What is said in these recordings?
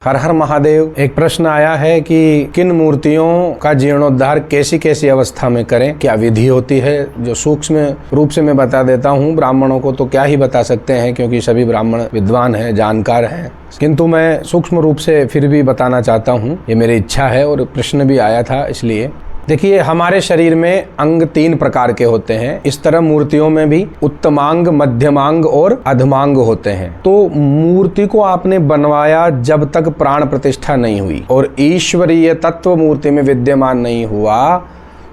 हर हर महादेव। एक प्रश्न आया है कि किन मूर्तियों का जीर्णोद्धार कैसी कैसी अवस्था में करें, क्या विधि होती है। जो सूक्ष्म रूप से मैं बता देता हूँ, ब्राह्मणों को तो क्या ही बता सकते हैं क्योंकि सभी ब्राह्मण विद्वान हैं, जानकार हैं, किंतु मैं सूक्ष्म रूप से फिर भी बताना चाहता हूँ। ये मेरी इच्छा है और प्रश्न भी आया था इसलिए। देखिए, हमारे शरीर में अंग 3 प्रकार के होते हैं। इस तरह मूर्तियों में भी उत्तमांग, मध्यमांग और अधमांग होते हैं। तो मूर्ति को आपने बनवाया जब तक प्राण प्रतिष्ठा नहीं हुई और ईश्वरीय तत्व मूर्ति में विद्यमान नहीं हुआ,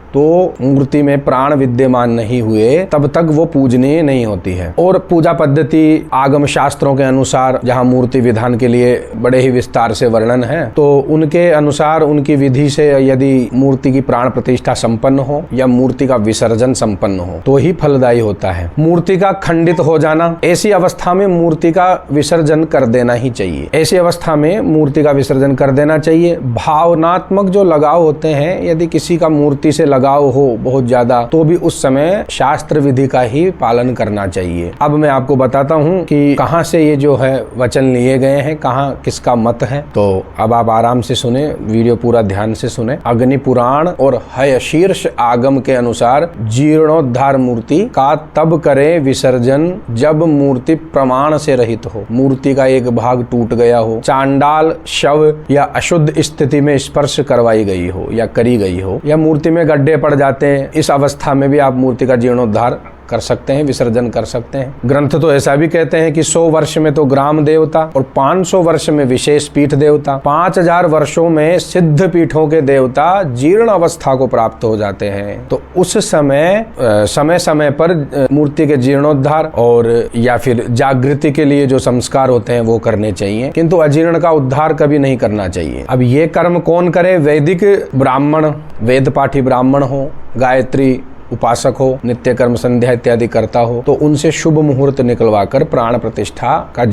तो मूर्ति में प्राण विद्यमान नहीं हुए, तब तक वो पूजनीय नहीं होती है। और पूजा पद्धति आगम शास्त्रों के अनुसार, जहाँ मूर्ति विधान के लिए बड़े ही विस्तार से वर्णन है, तो उनके अनुसार उनकी विधि से यदि मूर्ति की प्राण प्रतिष्ठा संपन्न हो या मूर्ति का विसर्जन संपन्न हो तो ही फलदायी होता है। मूर्ति का खंडित हो जाना, ऐसी अवस्था में मूर्ति का विसर्जन कर देना ही चाहिए। ऐसी अवस्था में मूर्ति का विसर्जन कर देना चाहिए। भावनात्मक जो लगाव होते हैं, यदि किसी का मूर्ति से लगाव हो बहुत ज्यादा, तो भी उस समय शास्त्र विधि का ही पालन करना चाहिए। अब मैं आपको बताता हूँ कि कहाँ से ये जो है वचन लिए गए हैं, कहाँ किसका मत है। तो अब आप आराम से सुने, वीडियो पूरा ध्यान से सुने। अग्नि पुराण और हयशीर्ष आगम के अनुसार जीर्णोद्धार मूर्ति का तब करे विसर्जन जब मूर्ति प्रमाण से रहित हो, मूर्ति का एक भाग टूट गया हो, चांडाल शव या अशुद्ध स्थिति में स्पर्श करवाई गई हो या करी गई हो, या मूर्ति में गड्ढे पड़ जाते हैं। इस अवस्था में भी आप मूर्ति का जीर्णोद्धार कर सकते हैं, विसर्जन कर सकते हैं। ग्रंथ तो ऐसा भी कहते हैं कि 100 वर्ष में तो ग्राम देवता और 500 वर्ष में विशेष पीठ देवता, 5000 वर्षों में सिद्ध पीठों के देवता जीर्ण अवस्था को प्राप्त हो जाते हैं। तो उस समय समय पर मूर्ति के जीर्णोद्धार और या फिर जागृति के लिए जो संस्कार होते हैं वो करने चाहिए, किंतु अजीर्ण का उद्धार कभी नहीं करना चाहिए। अब ये कर्म कौन करे? वैदिक ब्राह्मण, वेद पाठी ब्राह्मण हो, गायत्री उपासक हो, नित्य कर्म संध्या इत्यादि करता हो, तो उनसे शुभ मुहूर्त निकलवाकर प्राण प्रतिष्ठा का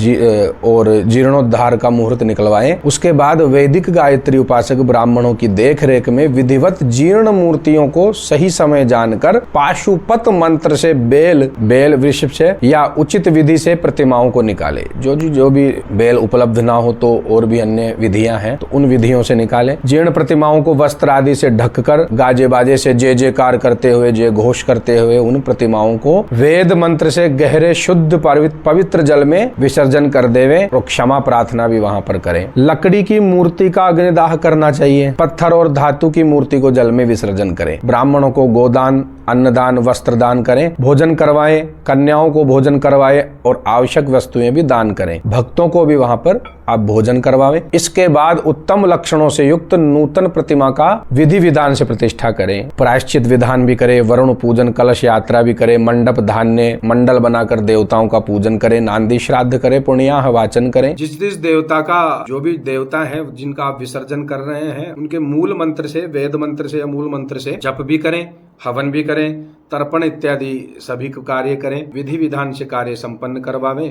और जीर्णोद्धार का मुहूर्त निकलवाएं। उसके बाद वैदिक गायत्री उपासक ब्राह्मणों की देखरेख में विधिवत जीर्ण मूर्तियों को सही समय जानकर पाशुपत मंत्र से बेल वृक्ष से या उचित विधि से प्रतिमाओं को निकाले। जो भी बेल उपलब्ध ना हो तो और भी अन्य विधियां हैं, तो उन विधियों से निकाले। जीर्ण प्रतिमाओं को वस्त्र आदि से ढककर गाजे बाजे से जय जयकार करते हुए, घोष करते हुए उन प्रतिमाओं को वेद मंत्र से गहरे शुद्ध पवित्र जल में विसर्जन कर देवे और क्षमा प्रार्थना भी वहां पर करें। लकड़ी की मूर्ति का अग्निदाह करना चाहिए। पत्थर और धातु की मूर्ति को जल में विसर्जन करें। ब्राह्मणों को गोदान, अन्नदान, वस्त्रदान करें। भोजन करवाएं, कन्याओं को भोजन करवाएं और आवश्यक वस्तुएं भी दान करें। भक्तों को भी वहां पर आप भोजन करवावें। इसके बाद उत्तम लक्षणों से युक्त नूतन प्रतिमा का विधि विधान से प्रतिष्ठा करें। प्रायश्चित विधान भी करें, वरुण पूजन, कलश यात्रा भी करें, मंडप धान्य मंडल बनाकर देवताओं का पूजन करें, नांदी श्राद्ध करें, पुण्याह वाचन करें। जिस देवता का, जो भी देवता है जिनका आप विसर्जन कर रहे हैं, उनके मूल मंत्र से, वेद मंत्र से या मूल मंत्र से जप भी करें, हवन भी करें, तर्पण इत्यादि सभी कार्य करें। विधि विधान से कार्य संपन्न करवावें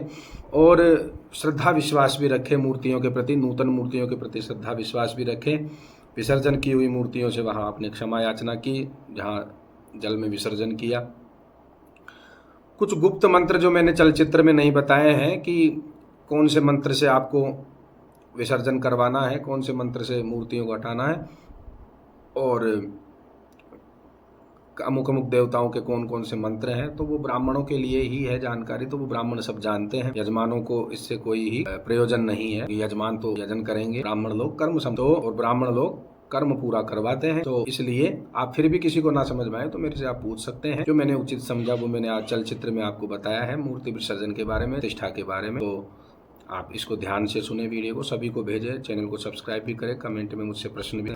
और श्रद्धा विश्वास भी रखें मूर्तियों के प्रति, नूतन मूर्तियों के प्रति श्रद्धा विश्वास भी रखें। विसर्जन की हुई मूर्तियों से वहां आपने क्षमा याचना की जहां जल में विसर्जन किया। कुछ गुप्त मंत्र जो मैंने चलचित्र में नहीं बताए हैं कि कौन से मंत्र से आपको विसर्जन करवाना है, कौन से मंत्र से मूर्तियों को हटाना है, और अमुक अमुक देवताओं के कौन कौन से मंत्र हैं, तो वो ब्राह्मणों के लिए ही है जानकारी। तो वो ब्राह्मण सब जानते हैं। यजमानों को इससे कोई ही प्रयोजन नहीं है। यजमान तो यजन करेंगे, ब्राह्मण लोग कर्म समझो और ब्राह्मण लोग कर्म पूरा करवाते हैं। तो इसलिए आप फिर भी किसी को ना समझ में आए तो मेरे से आप पूछ सकते हैं। जो मैंने उचित समझा वो मैंने आज चलचित्र में आपको बताया है, मूर्ति विसर्जन के बारे में, प्रतिष्ठा के बारे में। तो आप इसको ध्यान से सुने, वीडियो को सभी को भेजें, चैनल को सब्सक्राइब भी करें, कमेंट में मुझसे प्रश्न भी